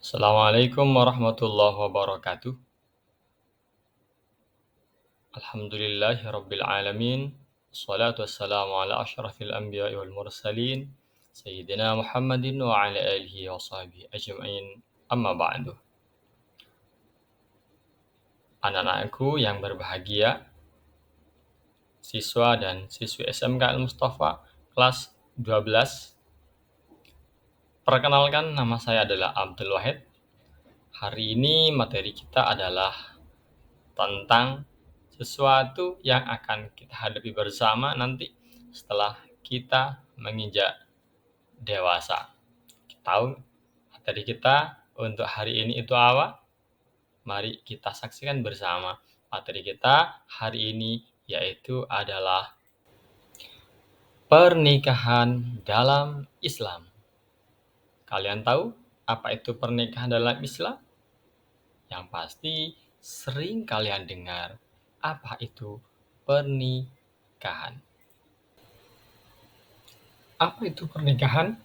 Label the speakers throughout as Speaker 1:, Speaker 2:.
Speaker 1: Assalamualaikum warahmatullahi wabarakatuh. Alhamdulillahi rabbil alamin. Wassalatu wassalamu ala asyrafil anbiya'i wal mursalin. Sayyidina Muhammadin wa ala alihi wa sahbihi ajma'in. Amma ba'du. Anak-anakku yang berbahagia, siswa dan siswi SMK Al-Mustafa kelas 12. Perkenalkan, nama saya adalah Abdul Wahid. Hari ini materi kita adalah tentang sesuatu yang akan kita hadapi bersama nanti setelah kita menginjak dewasa. Tahu materi kita untuk hari ini itu apa? Mari kita saksikan bersama. Materi kita hari ini yaitu adalah pernikahan dalam Islam. Kalian tahu apa itu pernikahan dalam Islam? Yang pasti sering kalian dengar apa itu pernikahan. Apa itu pernikahan?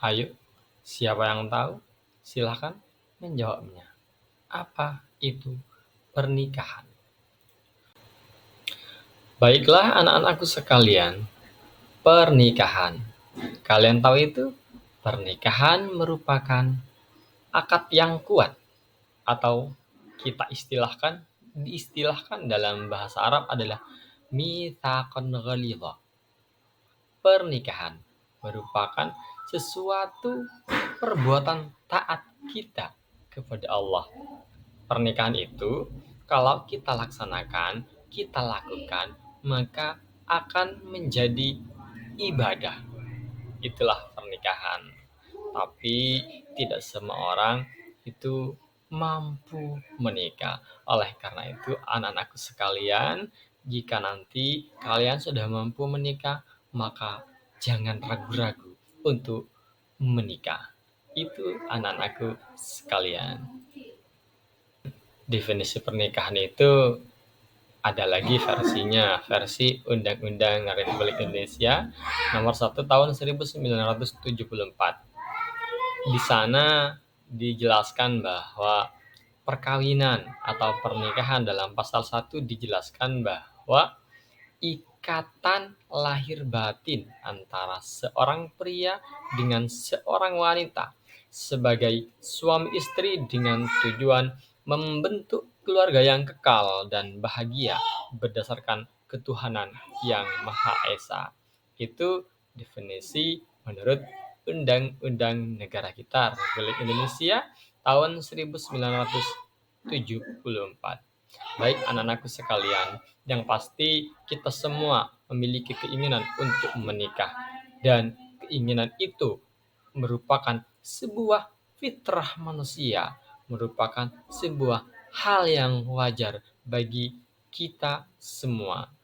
Speaker 1: Ayo, siapa yang tahu? Silakan menjawabnya. Apa itu pernikahan? Baiklah anak-anakku sekalian, pernikahan. Kalian tahu itu? Pernikahan merupakan akad yang kuat atau kita diistilahkan dalam bahasa Arab adalah mitsaqan ghalidha. Pernikahan merupakan sesuatu perbuatan taat kita kepada Allah. Pernikahan itu kalau kita laksanakan, kita lakukan, maka akan menjadi ibadah. Itulah pernikahan. Tapi tidak semua orang itu mampu menikah. Oleh karena itu, anak-anakku sekalian, jika nanti kalian sudah mampu menikah, maka jangan ragu-ragu untuk menikah. Itu anak-anakku sekalian. Definisi pernikahan itu ada lagi versinya, versi Undang-Undang Republik Indonesia Nomor 1 Tahun 1974. Di sana dijelaskan bahwa perkawinan atau pernikahan dalam pasal 1 dijelaskan bahwa ikatan lahir batin antara seorang pria dengan seorang wanita sebagai suami istri dengan tujuan membentuk keluarga yang kekal dan bahagia berdasarkan ketuhanan yang Maha Esa. Itu definisi menurut Undang-Undang Negara kita Republik Indonesia tahun 1974. Baik anak-anakku sekalian, yang pasti kita semua memiliki keinginan untuk menikah. Dan keinginan itu merupakan sebuah fitrah manusia, merupakan sebuah hal yang wajar bagi kita semua.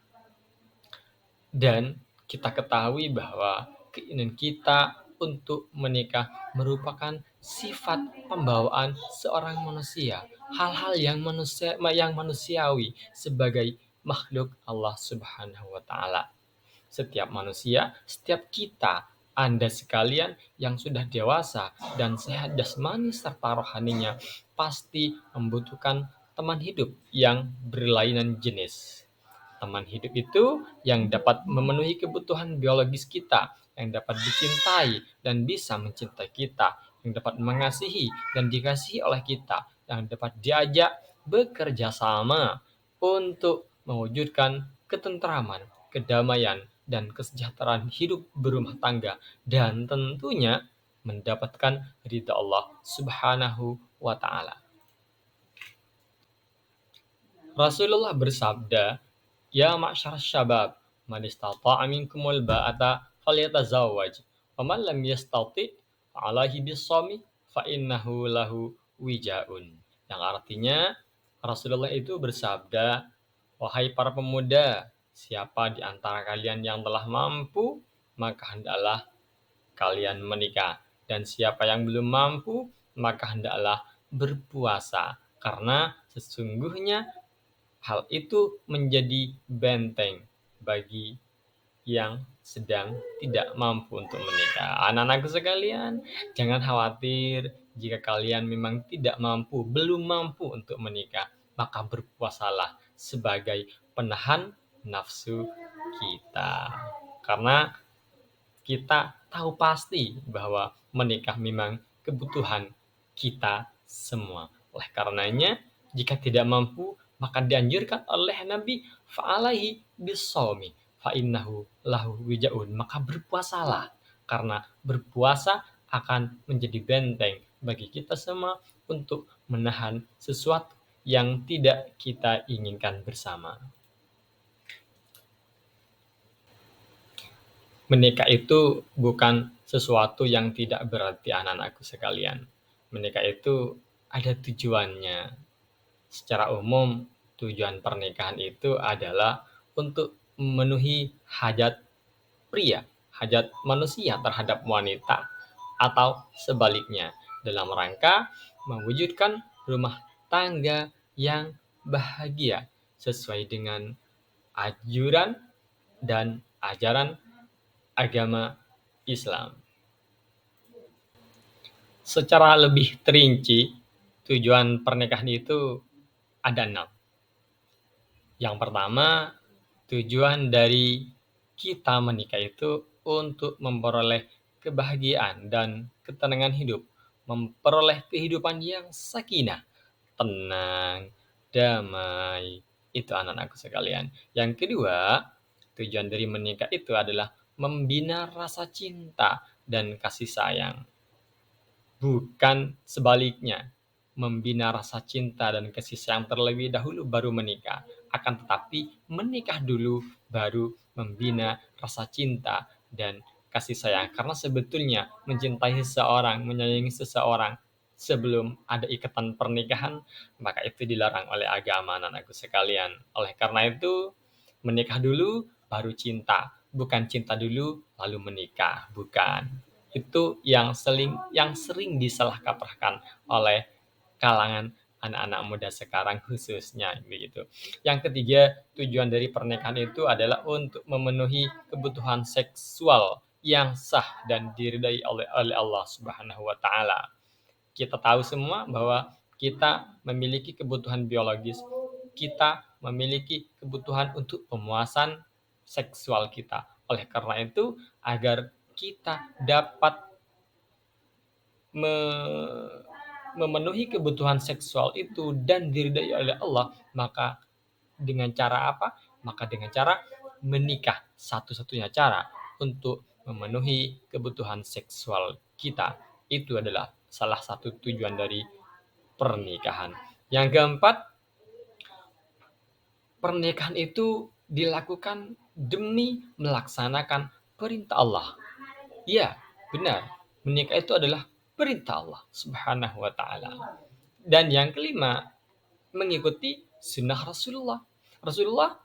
Speaker 1: Dan kita ketahui bahwa keinginan kita untuk menikah merupakan sifat pembawaan seorang manusia, hal-hal yang manusiawi sebagai makhluk Allah Subhanahu wa taala. Setiap manusia, setiap kita, Anda sekalian yang sudah dewasa dan sehat jasmani serta rohaninya pasti membutuhkan teman hidup yang berlainan jenis. Teman hidup itu yang dapat memenuhi kebutuhan biologis kita, yang dapat dicintai dan bisa mencintai kita, yang dapat mengasihi dan dikasihi oleh kita, yang dapat diajak bekerja sama untuk mewujudkan ketentraman, kedamaian, dan kesejahteraan hidup berumah tangga, dan tentunya mendapatkan ridha Allah Subhanahu wa Ta'ala. Rasulullah bersabda, "Ya ma'syar syabab, man istata'a minkumul ba'ata falyatazawwaj, wa man lam yastati' fa'alaihi bis-shawmi fa innahu lahu wija'un." Yang artinya Rasulullah itu bersabda, "Wahai para pemuda, siapa di antara kalian yang telah mampu, maka hendaklah kalian menikah. Dan siapa yang belum mampu, maka hendaklah berpuasa. Karena sesungguhnya hal itu menjadi benteng bagi yang sedang tidak mampu untuk menikah. Anak-anakku sekalian, jangan khawatir jika kalian memang tidak mampu, belum mampu untuk menikah, maka berpuasalah sebagai penahan nafsu kita. Karena kita tahu pasti bahwa menikah memang kebutuhan kita semua. Oleh karenanya, jika tidak mampu, maka dianjurkan oleh Nabi fa'alaihi bisawmi fa'innahu lahu wijaun. Maka berpuasalah, karena berpuasa akan menjadi benteng bagi kita semua untuk menahan sesuatu yang tidak kita inginkan bersama. Menikah itu bukan sesuatu yang tidak berarti anak-anakku sekalian. Menikah itu ada tujuannya. Secara umum, tujuan pernikahan itu adalah untuk memenuhi hajat pria, hajat manusia terhadap wanita, atau sebaliknya, dalam rangka mewujudkan rumah tangga yang bahagia sesuai dengan anjuran dan ajaran agama Islam. Secara lebih terinci, tujuan pernikahan itu ada 6. Yang pertama, tujuan dari kita menikah itu untuk memperoleh kebahagiaan dan ketenangan hidup, memperoleh kehidupan yang sakinah, tenang, damai. Itu anak-anakku sekalian. Yang kedua, tujuan dari menikah itu adalah membina rasa cinta dan kasih sayang. Bukan sebaliknya, membina rasa cinta dan kasih sayang terlebih dahulu baru menikah. Akan tetapi menikah dulu baru membina rasa cinta dan kasih sayang. Karena sebetulnya mencintai seseorang, menyayangi seseorang sebelum ada ikatan pernikahan, maka itu dilarang oleh agama anak-anakku sekalian. Oleh karena itu, menikah dulu baru cinta, bukan cinta dulu lalu menikah, bukan. Itu yang sering disalah kaprahkan oleh kalangan anak-anak muda sekarang khususnya begitu. Yang ketiga, tujuan dari pernikahan itu adalah untuk memenuhi kebutuhan seksual yang sah dan diridai oleh Allah Subhanahu wa taala. Kita tahu semua bahwa kita memiliki kebutuhan biologis, kita memiliki kebutuhan untuk pemuasan seksual kita. Oleh karena itu, agar kita dapat memenuhi kebutuhan seksual itu dan diridai oleh Allah, maka dengan cara apa? Maka dengan cara menikah. Satu-satunya cara untuk memenuhi kebutuhan seksual kita. Itu adalah salah satu tujuan dari pernikahan. Yang keempat, pernikahan itu dilakukan demi melaksanakan perintah Allah. Ya, benar. Menikah itu adalah perintah Allah Subhanahu wa taala. Dan yang kelima, mengikuti sunnah Rasulullah. Rasulullah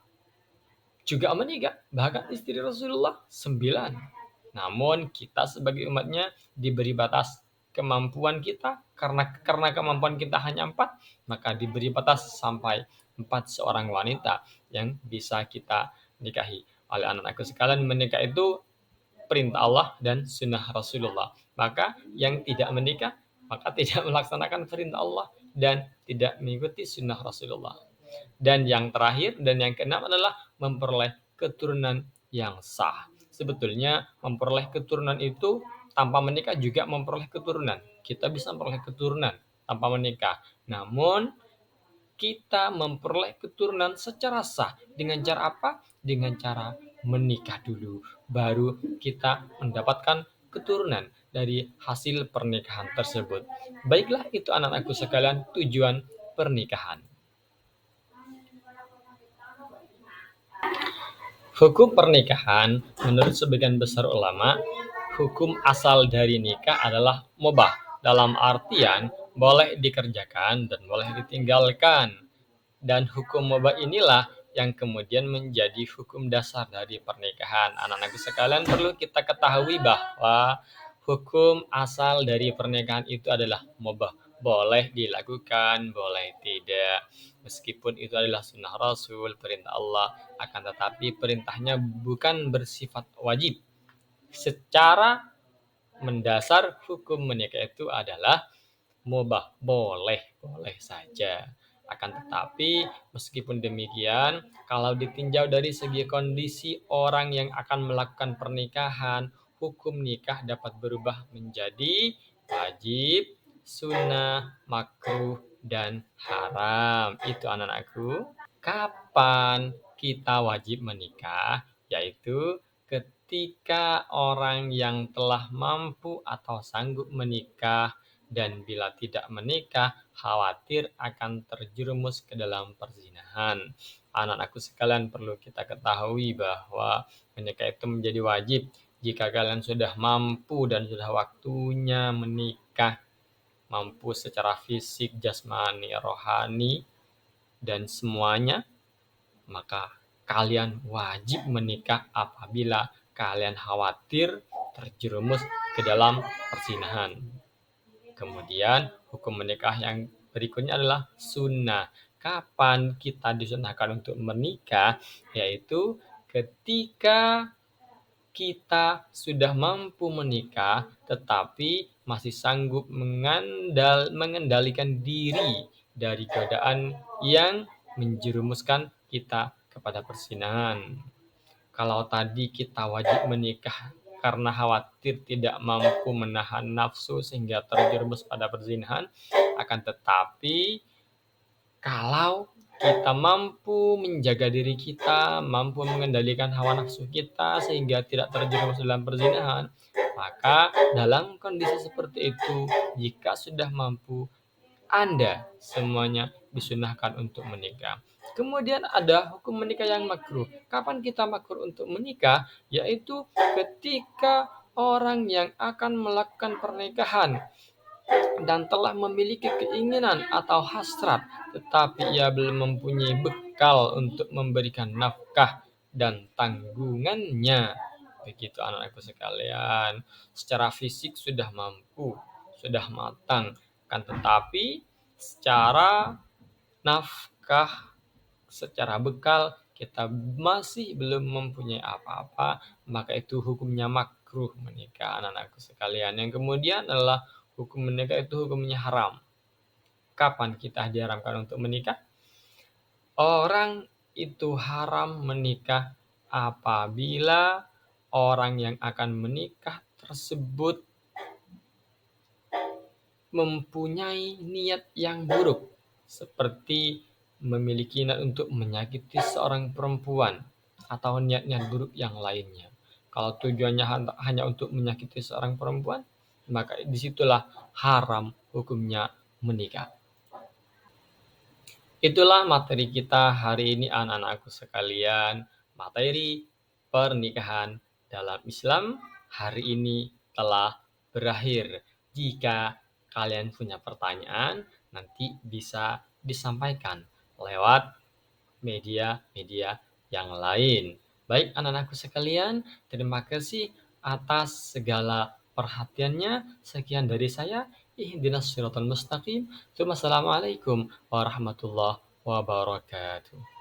Speaker 1: juga menikah, bahkan istri Rasulullah 9. Namun kita sebagai umatnya diberi batas kemampuan kita, karena kemampuan kita hanya 4, maka diberi batas sampai 4 seorang wanita yang bisa kita nikahi. Oleh anak-anakku sekalian, menikah itu perintah Allah dan sunnah Rasulullah. Maka yang tidak menikah, maka tidak melaksanakan perintah Allah dan tidak mengikuti sunnah Rasulullah. Dan yang terakhir dan yang keenam adalah memperoleh keturunan yang sah. Sebetulnya memperoleh keturunan itu tanpa menikah juga memperoleh keturunan. Kita bisa memperoleh keturunan tanpa menikah. Namun kita memperoleh keturunan secara sah. Dengan cara apa? Dengan cara menikah dulu. Baru kita mendapatkan keturunan dari hasil pernikahan tersebut. Baiklah, itu anak-anakku sekalian tujuan pernikahan. Hukum pernikahan, menurut sebagian besar ulama, hukum asal dari nikah adalah mubah, dalam artian boleh dikerjakan dan boleh ditinggalkan. Dan hukum mubah inilah yang kemudian menjadi hukum dasar dari pernikahan. Anak-anak sekalian, perlu kita ketahui bahwa hukum asal dari pernikahan itu adalah mubah, boleh dilakukan, boleh tidak. Meskipun itu adalah sunnah Rasul, perintah Allah, akan tetapi perintahnya bukan bersifat wajib. Secara mendasar hukum menikah itu adalah mubah, boleh saja. Akan tetapi meskipun demikian, kalau ditinjau dari segi kondisi orang yang akan melakukan pernikahan, hukum nikah dapat berubah menjadi wajib, sunnah, makruh, dan haram. Itu anak-anakku. Kapan kita wajib menikah? Yaitu ketika orang yang telah mampu atau sanggup menikah dan bila tidak menikah khawatir akan terjerumus ke dalam perzinahan. Anak-anakku sekalian, perlu kita ketahui bahwa menikah itu menjadi wajib jika kalian sudah mampu dan sudah waktunya menikah, mampu secara fisik, jasmani, rohani, dan semuanya, maka kalian wajib menikah apabila kalian khawatir terjerumus ke dalam perzinahan. Kemudian hukum menikah yang berikutnya adalah sunnah. Kapan kita disunahkan untuk menikah? Yaitu ketika kita sudah mampu menikah tetapi masih sanggup mengendalikan diri dari godaan yang menjerumuskan kita kepada perzinahan. Kalau tadi kita wajib menikah karena khawatir tidak mampu menahan nafsu sehingga terjerumus pada perzinahan, akan tetapi kalau kita mampu menjaga diri kita, mampu mengendalikan hawa nafsu kita sehingga tidak terjerumus dalam perzinahan, maka dalam kondisi seperti itu, jika sudah mampu, Anda semuanya disunahkan untuk menikah. Kemudian ada hukum menikah yang makruh. Kapan kita makruh untuk menikah? Yaitu ketika orang yang akan melakukan pernikahan dan telah memiliki keinginan atau hasrat, tetapi ia belum mempunyai bekal untuk memberikan nafkah dan tanggungannya. Begitu anak-anakku sekalian, secara fisik sudah mampu, sudah matang, kan tetapi secara nafkah, secara bekal kita masih belum mempunyai apa-apa, maka itu hukumnya makruh menikah anak-anakku sekalian. Yang kemudian adalah hukum menikah itu hukumnya haram. Kapan kita diharamkan untuk menikah? Orang itu haram menikah apabila orang yang akan menikah tersebut mempunyai niat yang buruk, seperti memiliki niat untuk menyakiti seorang perempuan atau niat-niat buruk yang lainnya. Kalau tujuannya hanya untuk menyakiti seorang perempuan, maka disitulah haram hukumnya menikah. Itulah materi kita hari ini anak-anakku sekalian. Materi pernikahan dalam Islam hari ini telah berakhir. Jika kalian punya pertanyaan, nanti bisa disampaikan lewat media-media yang lain. Baik anak-anakku sekalian, terima kasih atas segala perhatiannya. Sekian dari saya. Ihdinas siratal mustaqim. Assalamualaikum warahmatullahi wabarakatuh.